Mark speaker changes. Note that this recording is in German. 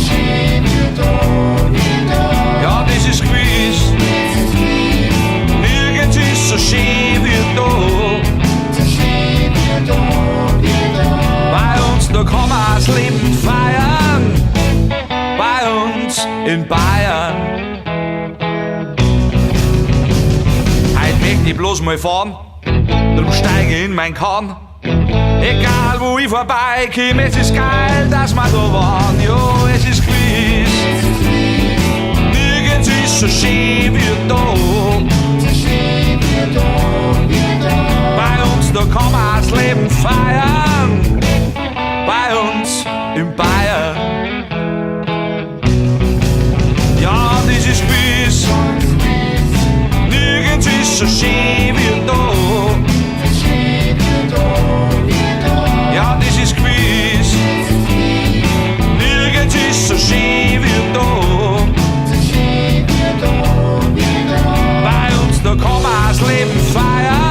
Speaker 1: schön wie da. Ja, das ist gewiss. Nirgends ist so schön wie da. Bei uns, da kann man das Leben feiern. Bei uns in Bayern. Heute möchte ich bloß mal fahren. Drum steige ich in mein Kahn. Egal wo ich vorbeikomme, es ist geil, dass wir da waren. Jo, es ist gewiss. Nirgends ist so schön wie da. Bei uns, da kann man das Leben feiern. Bei uns in Bayern. Ja, das ist gewiss. Nirgends ist so schön wie da. Ja, das ist gewiss. Nirgends ist so schön wie da. Bei uns, da kann man das Leben feiern.